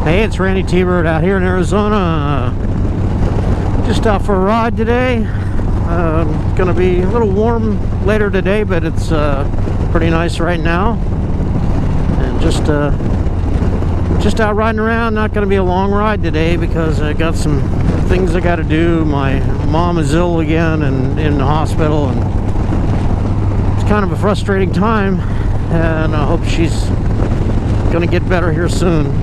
Hey, it's Randytbird out here in Arizona. Just out for a ride today. It's gonna be a little warm later today, but it's pretty nice right now. And just out riding around. Not gonna be a long ride today because I got some things I gotta do. My mom is ill again and in the hospital, and it's kind of a frustrating time, and I hope she's gonna get better here soon.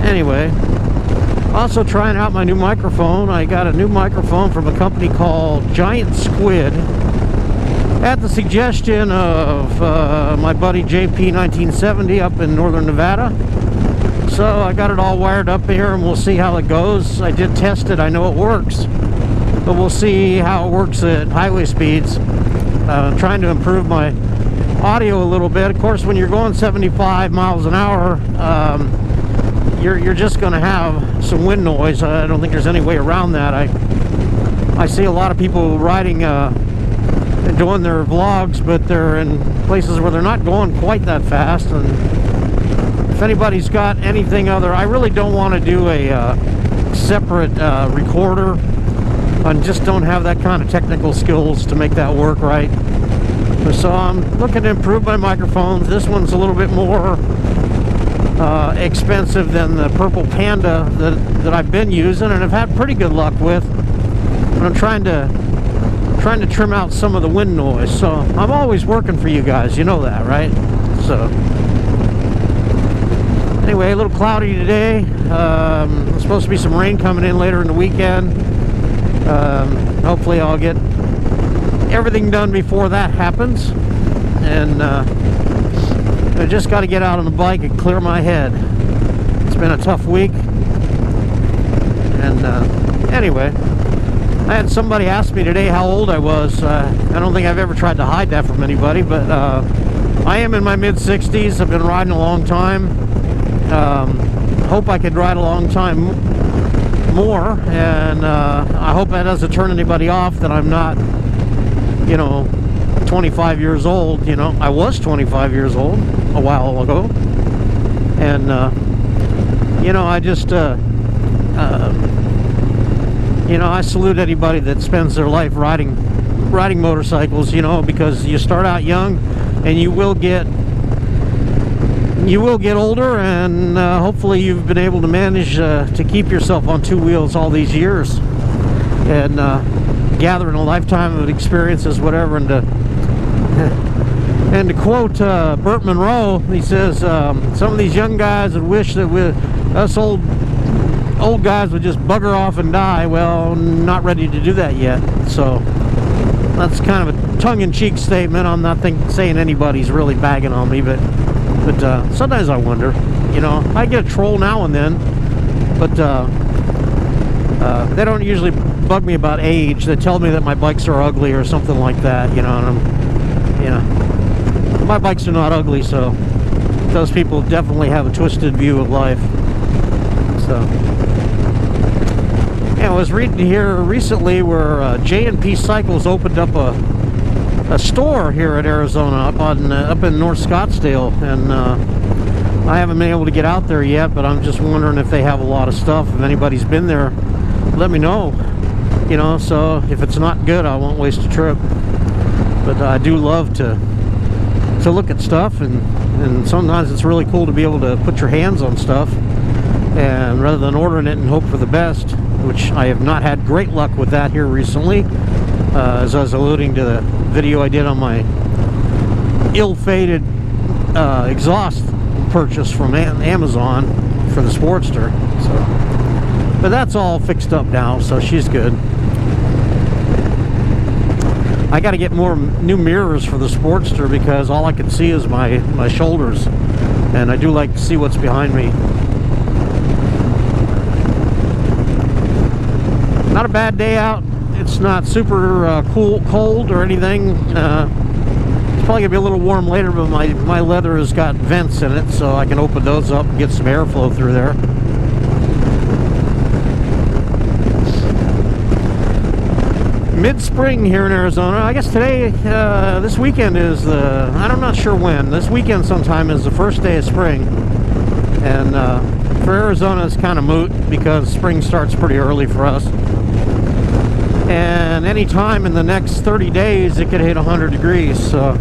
Anyway, also trying out my new microphone. I got a new microphone from a company called Giant Squid at the suggestion of my buddy JP1970 up in northern Nevada. So I got it all wired up here, and we'll see how it goes. I did test it. I know it works, but we'll see how it works at highway speeds. Trying to improve my audio a little bit. Of course, when you're going 75 miles an hour, you're just going to have some wind noise. I don't think there's any way around that. I see a lot of people riding and doing their vlogs, but they're in places where they're not going quite that fast. And if anybody's got anything other, I really don't want to do a separate recorder. I just don't have that kind of technical skills to make that work right. So I'm looking to improve my microphones. This one's a little bit more expensive than the Purple Panda that I've been using, and I've had pretty good luck with. But I'm trying to trim out some of the wind noise. So I'm always working for you guys, you know that, right? So anyway, a little cloudy today. There's supposed to be some rain coming in later in the weekend. Hopefully I'll get everything done before that happens, and I just got to get out on the bike and clear my head. It's been a tough week. And anyway, I had somebody ask me today how old I was. I don't think I've ever tried to hide that from anybody, but I am in my mid-60s. I've been riding a long time. Hope I could ride a long time more, and I hope that doesn't turn anybody off that I'm not, 25 years old. I was 25 years old a while ago, and I just I salute anybody that spends their life riding motorcycles, because you start out young and you will get older, and hopefully you've been able to manage to keep yourself on two wheels all these years, and gathering a lifetime of experiences, whatever. And to quote Burt Monroe, he says, some of these young guys would wish that us old guys would just bugger off and die. Well, not ready to do that yet. So that's kind of a tongue-in-cheek statement. I'm not saying anybody's really bagging on me, but sometimes I wonder. I get a troll now and then, but they don't usually bug me about age. They tell me that my bikes are ugly or something like that, and my bikes are not ugly, so those people definitely have a twisted view of life. So yeah, I was reading here recently where J&P Cycles opened up a store here in Arizona, up in North Scottsdale, and I haven't been able to get out there yet, but I'm just wondering if they have a lot of stuff. If anybody's been there, let me know. So if it's not good, I won't waste a trip. But I do love to look at stuff, and sometimes it's really cool to be able to put your hands on stuff, and rather than ordering it and hope for the best, which I have not had great luck with that here recently. As I was alluding to the video I did on my ill-fated exhaust purchase from Amazon for the Sportster. So, but that's all fixed up now, so she's good. I got to get more new mirrors for the Sportster because all I can see is my shoulders, and I do like to see what's behind me. Not a bad day out. It's not super cold or anything. It's probably gonna be a little warm later, but my leather has got vents in it, so I can open those up and get some airflow through there. Mid-spring here in Arizona. I guess today, this weekend is I'm not sure when. This weekend sometime is the first day of spring. And for Arizona, it's kind of moot because spring starts pretty early for us. And anytime in the next 30 days, it could hit 100 degrees. So,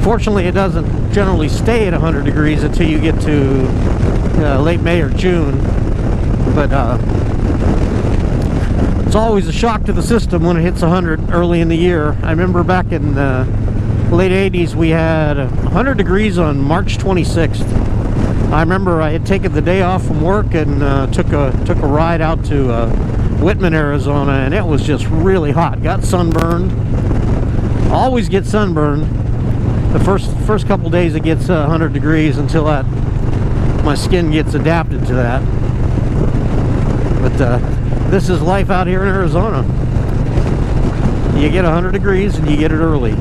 fortunately, it doesn't generally stay at 100 degrees until you get to late May or June. But it's always a shock to the system when it hits 100 early in the year. I remember back in the late 80s, we had 100 degrees on March 26th. I remember I had taken the day off from work and took a ride out to Whitman, Arizona, and it was just really hot. Got sunburned. Always get sunburned. The first couple days it gets 100 degrees until my skin gets adapted to that. But this is life out here in Arizona. You get 100 degrees and you get it early.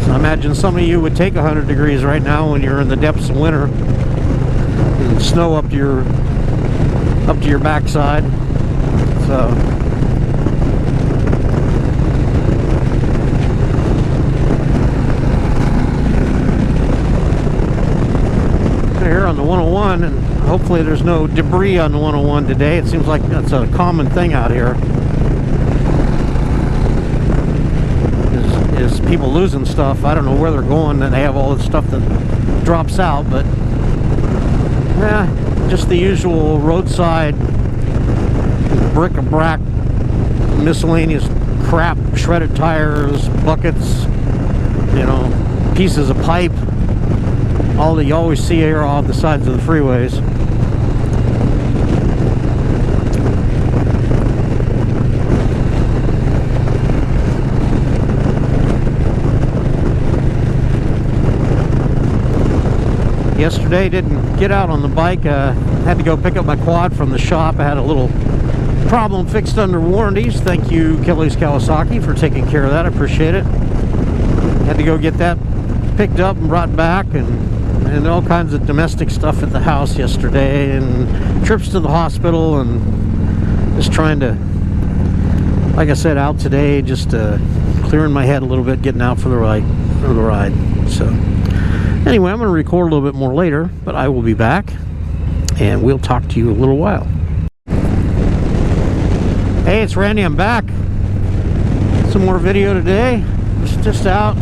So I imagine some of you would take 100 degrees right now when you're in the depths of winter and snow up to your backside. So here on the 101, and hopefully there's no debris on the 101 today. It seems like that's a common thing out here, is people losing stuff. I don't know where they're going, and they have all this stuff that drops out, but yeah, just the usual roadside bric-a-brac miscellaneous crap, shredded tires, buckets, you know, pieces of pipe, all that you always see here off the sides of the freeways. Yesterday didn't get out on the bike. Had to go pick up my quad from the shop. I had a little problem fixed under warranties. Thank you, Kelly's Kawasaki, for taking care of that. I appreciate it. Had to go get that picked up and brought back, and all kinds of domestic stuff at the house yesterday, and trips to the hospital, and just trying to, like I said, out today, just clearing my head a little bit, getting out for the ride. So anyway, I'm going to record a little bit more later, but I will be back, and we'll talk to you a little while. Hey, it's Randy. I'm back. Some more video today. Just out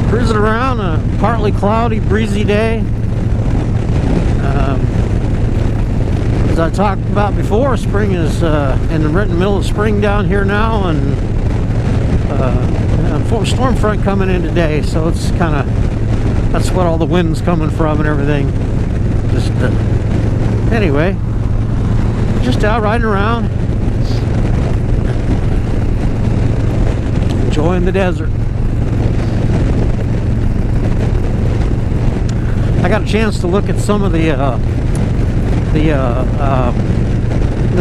cruising around, a partly cloudy, breezy day. As I talked about before, spring is in the middle of spring down here now, and storm front coming in today, so it's kind of, that's what all the wind's coming from and everything. Just anyway, just out riding around, enjoying the desert. I got a chance to look at some of the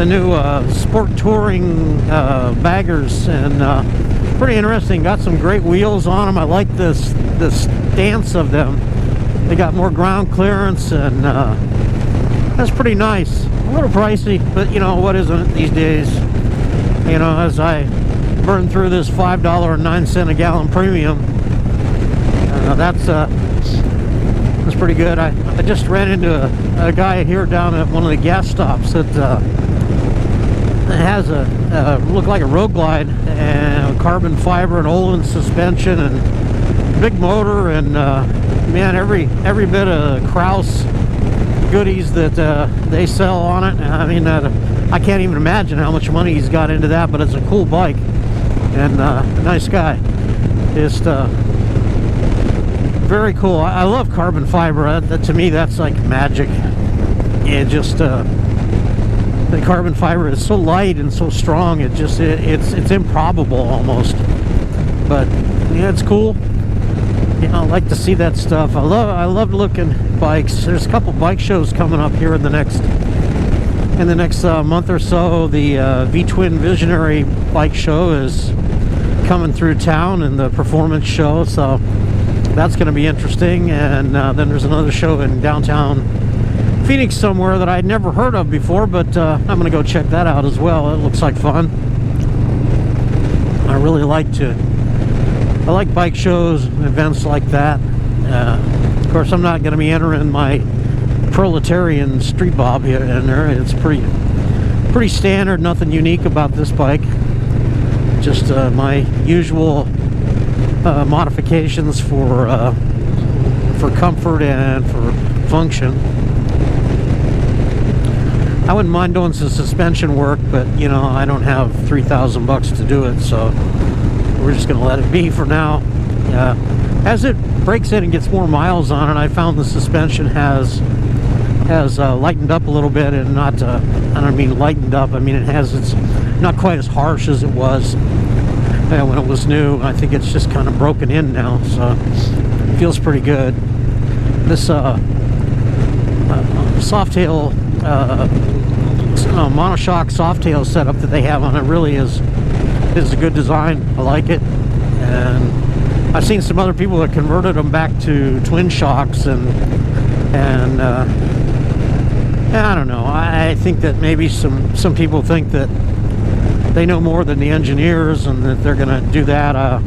new sport touring baggers, and pretty interesting. Got some great wheels on them. I like the stance of them. They got more ground clearance, and that's pretty nice. A little pricey, but you know what isn't it these days? You know, as I burn through this $5.09 a gallon premium, that's pretty good. I just ran into a guy here down at one of the gas stops that has a look like a road glide, and carbon fiber and Olin suspension and big motor, and man, every bit of Kraus goodies that they sell on it. I mean, I can't even imagine how much money he's got into that, but it's a cool bike, and nice guy. Just very cool. I love carbon fiber. To me, that's like magic. It just the carbon fiber is so light and so strong. It's improbable almost. But yeah, it's cool. You know, I like to see that stuff. I love looking at bikes. There's a couple bike shows coming up here in the next month or so. The V-Twin Visionary bike show is coming through town, and the performance show, so that's going to be interesting. And then there's another show in downtown Phoenix somewhere that I'd never heard of before, but I'm going to go check that out as well. It looks like fun. I like bike shows and events like that. Of course, I'm not going to be entering my proletarian street bob here in there. It's pretty standard, nothing unique about this bike. Just my usual modifications for comfort and for function. I wouldn't mind doing some suspension work, but you know, I don't have $3,000 to do it, so we're just going to let it be for now. As it breaks in and gets more miles on it, I found the suspension has lightened up a little bit, and not I don't mean lightened up, I mean it's not quite as harsh as it was when it was new. I think it's just kind of broken in now, so it feels pretty good. This Softail monoshock Softail setup that they have on it really is a good design. I like it, and I've seen some other people that converted them back to twin shocks, and I don't know. I think that maybe some people think that they know more than the engineers, and that they're going to do that.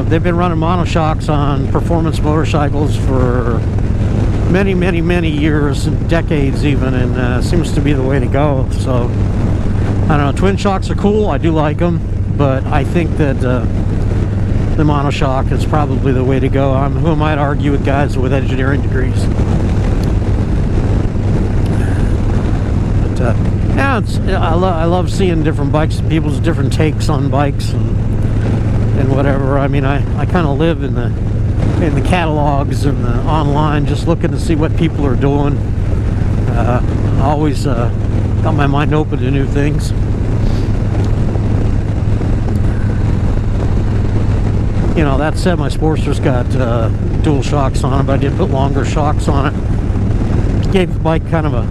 They've been running monoshocks on performance motorcycles for many years and decades even, and seems to be the way to go. So I don't know, twin shocks are cool, I do like them, but I think that the monoshock is probably the way to go. Who am I to argue with guys with engineering degrees? But yeah, I love seeing different bikes, people's different takes on bikes and whatever. I mean, I kind of live in the catalogs and the online, just looking to see what people are doing. Always got my mind open to new things. You know, that said, my Sportster's got dual shocks on it, but I did put longer shocks on it. Gave the bike kind of a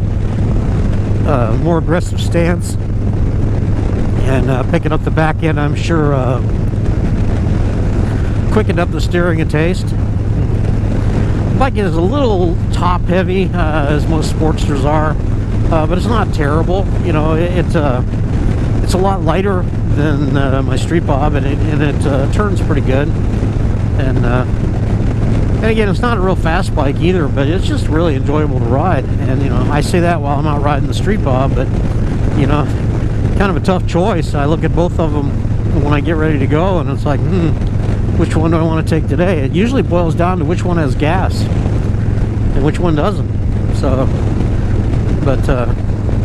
more aggressive stance, and picking up the back end, I'm sure quickened up the steering a taste. The bike is a little top heavy, as most Sportsters are, but it's not terrible. You know, it's a lot lighter than my street bob, and it turns pretty good. And again, it's not a real fast bike either, but it's just really enjoyable to ride. And you know, I say that while I'm out riding the street bob, but you know, kind of a tough choice. I look at both of them when I get ready to go, and it's like, which one do I want to take today? It usually boils down to which one has gas and which one doesn't. So, but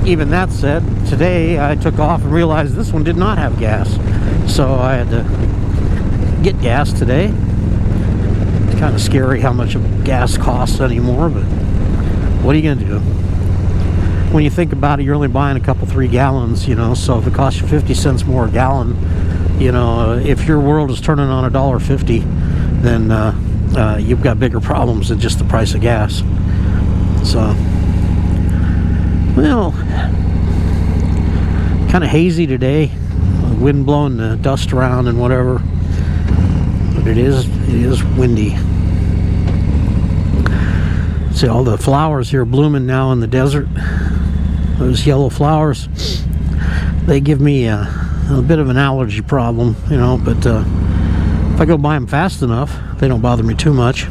even that said, today I took off and realized this one did not have gas, so I had to get gas today. It's kind of scary how much gas costs anymore, but what are you gonna do? When you think about it, you're only buying a couple 3 gallons, you know, so if it costs you 50 cents more a gallon, you know, if your world is turning on $1.50, then you've got bigger problems than just the price of gas. So, well, kind of hazy today, wind blowing the dust around and whatever, but it is windy. See all the flowers here blooming now in the desert. Those yellow flowers, they give me a bit of an allergy problem, you know, but if I go by them fast enough, they don't bother me too much.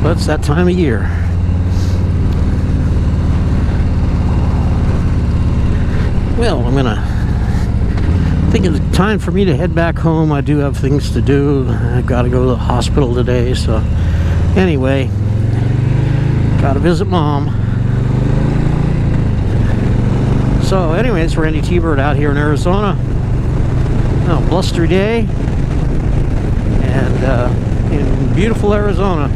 But it's that time of year. Well, I think it's time for me to head back home. I do have things to do. I've got to go to the hospital today, so anyway, got to visit Mom. So anyway, it's Randytbird out here in Arizona. Oh, blustery day, and in beautiful Arizona.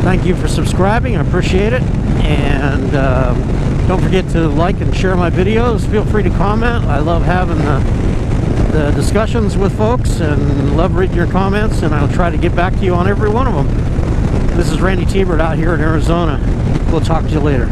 Thank you for subscribing, I appreciate it, and don't forget to like and share my videos. Feel free to comment. I love having the discussions with folks, and love reading your comments, and I'll try to get back to you on every one of them. This is Randytbird out here in Arizona. We'll talk to you later.